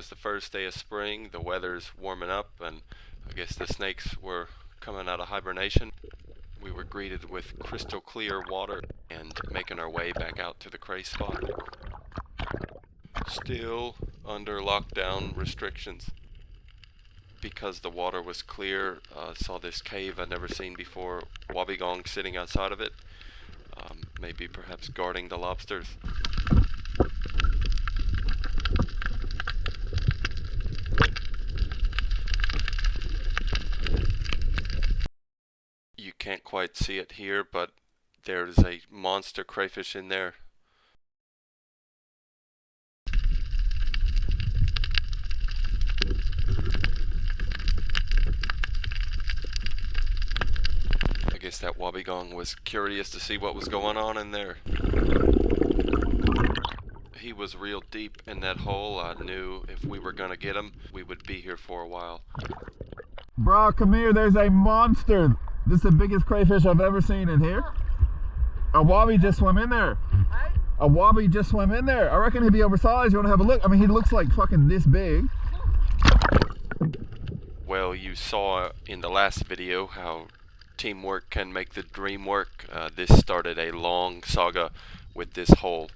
was the first day of spring, the weather's warming up, and I guess the snakes were coming out of hibernation. We were greeted with crystal clear water and making our way back out to the Cray spot. Still under lockdown restrictions. Because the water was clear, saw this cave I'd never seen before, wobbegong sitting outside of it, maybe perhaps guarding the lobsters. You can't quite see it here, but there's a monster crayfish in there. I guess that wobbegong was curious to see what was going on in there. He was real deep in that hole. I knew if we were gonna get him, we would be here for a while. Bro, come here, there's a monster. This is the biggest crayfish I've ever seen in here. A wobby just swam in there. A wobby just swam in there. I reckon he'd be oversized. You wanna have a look? I mean, he looks like fucking this big. Well, you saw in the last video how teamwork can make the dream work. This started a long saga with this hole.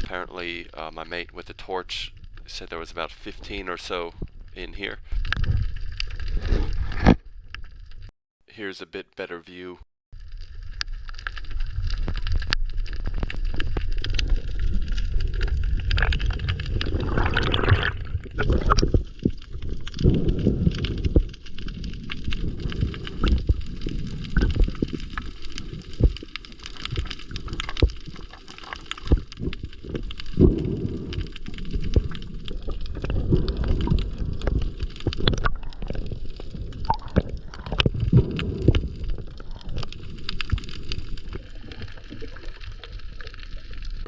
Apparently, my mate with the torch said there was about 15 or so in here. Here's a bit better view.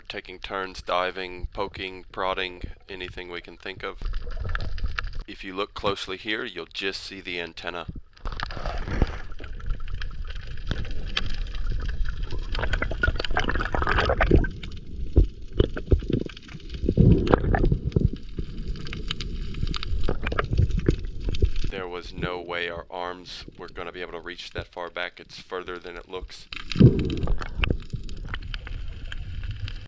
Taking turns diving, poking, prodding, anything we can think of. If you look closely here, you'll just see the antenna. There was no way our arms were going to be able to reach that far back. It's further than it looks.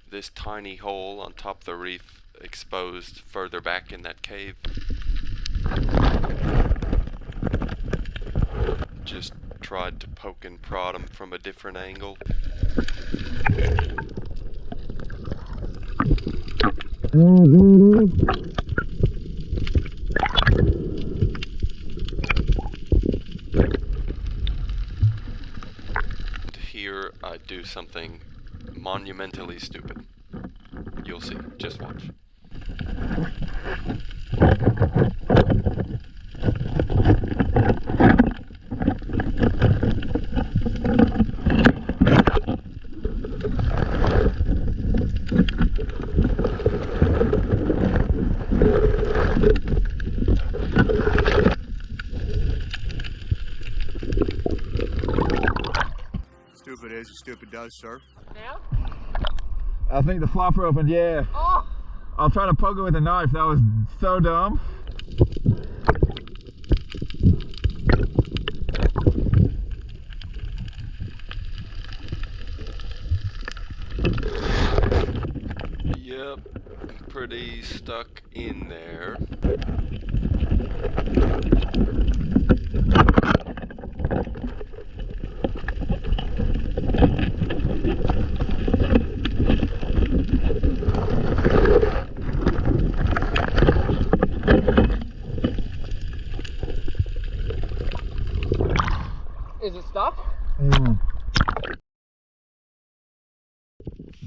This tiny hole on top of the reef exposed further back in that cave. Just tried to poke and prod him from a different angle. Here I do something monumentally stupid. You'll see. Just watch. Stupid is, stupid does, sir. Now? I think the flopper opened, yeah. Oh! I'll try to poke it with a knife. That was so dumb. Yep, pretty stuck in there. Is it stuck?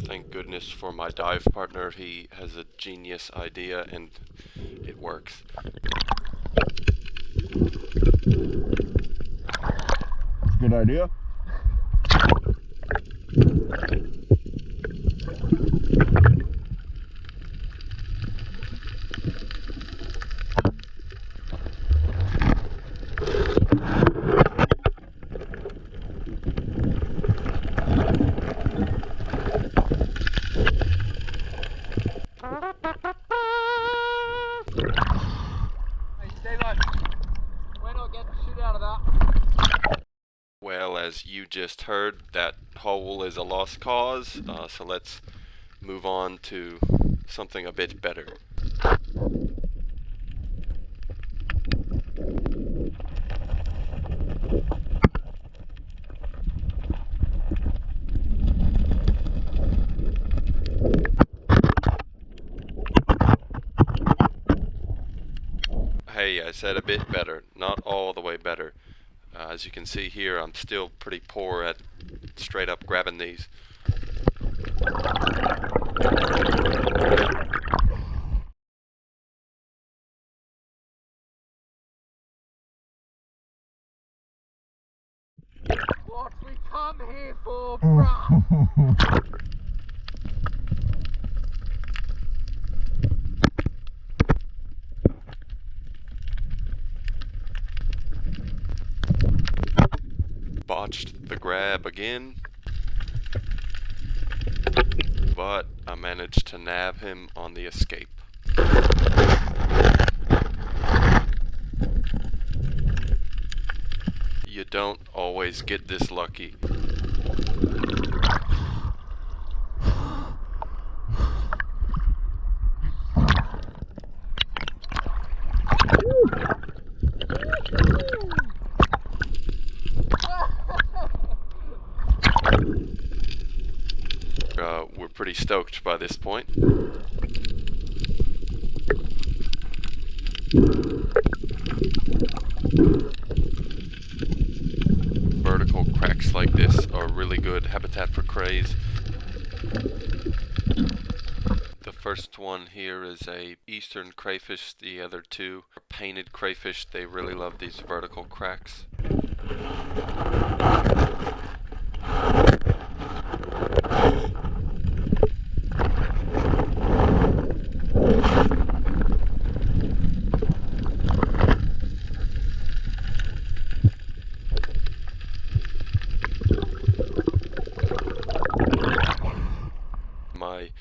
Thank goodness for my dive partner. He has a genius idea and it works. That's a good idea. just heard, that hole is a lost cause, so let's move on to something a bit better. Hey, I said a bit better, not all the way better. As you can see here, I'm still pretty poor at straight up grabbing these. What we come here for, bruh? Botched the grab again, but I managed to nab him on the escape. You don't always get this lucky. We're pretty stoked by this point. Vertical cracks like this are really good habitat for crays. The first one here is a eastern crayfish. The other two are painted crayfish. They really love these vertical cracks. My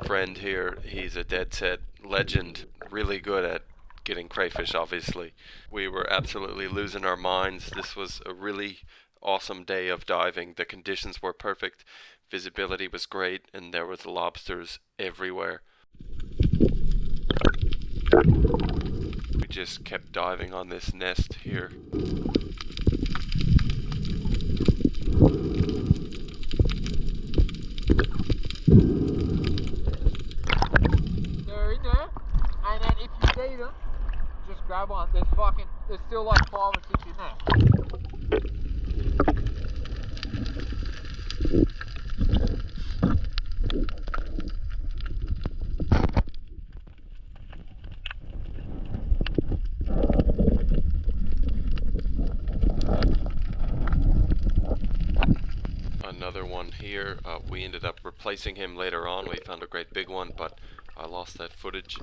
friend here, he's a dead set legend, really good at getting crayfish, obviously. We were absolutely losing our minds. This was a really awesome day of diving. The conditions were perfect, visibility was great, and there was lobsters everywhere. We just kept diving on this nest here. They're in there, and then if you see them, just grab one. There's still like 5 or 6 in there. Another one here. We ended up replacing him later on. We found a great big one, but I lost that footage.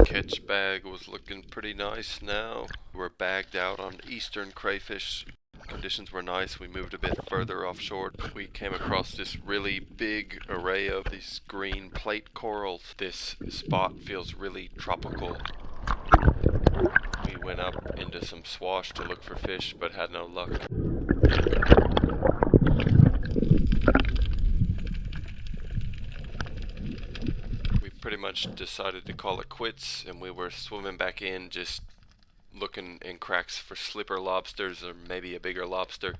Catch bag was looking pretty nice now. We're bagged out on eastern crayfish. Conditions were nice. We moved a bit further offshore. We came across this really big array of these green plate corals. This spot feels really tropical. We went up into some swash to look for fish, but had no luck. We pretty much much decided to call it quits, and we were swimming back in, just looking in cracks for slipper lobsters or maybe a bigger lobster.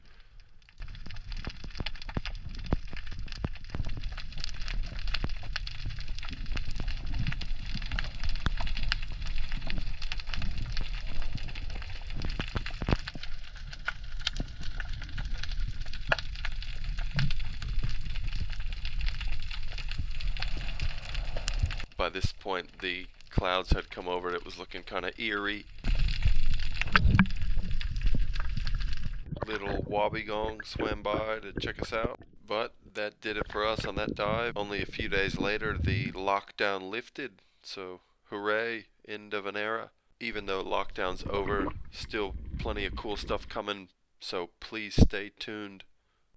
By this point, the clouds had come over. It was looking kind of eerie. Little wobbegong swam by to check us out. But that did it for us on that dive. Only a few days later, the lockdown lifted. So, hooray, end of an era. Even though lockdown's over, still plenty of cool stuff coming. So please stay tuned.